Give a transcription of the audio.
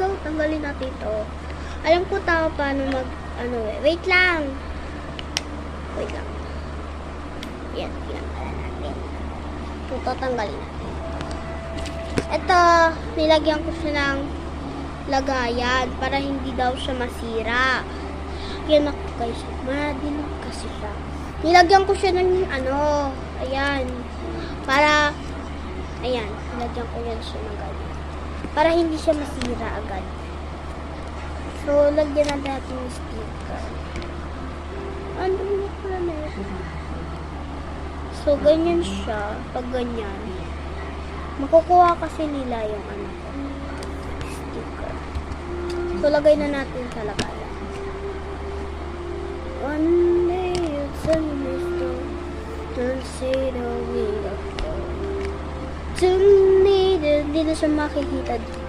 So, tanggalin natin ito. Alam ko tao paano wait lang. Wait lang. Yan, tinanggalan natin. Ito, tanggalin natin. Ito, nilagyan ko siya ng lagayan para hindi daw siya masira. Yan ako guys, madilim kasi siya. Nilagyan ko siya ng ayan. Para, ayan, nilagyan ko yan siya ng ganyan. Para hindi siya masira agad. So, lagyan na natin yung sticker. Ano na pala na ito? So, ganyan siya. Pag ganyan. Makukuha kasi nila yung sticker. So, lagay na natin sa lagayan. One day, it's a mistake. Don't say the way of God. Hindi na siya makikita dito.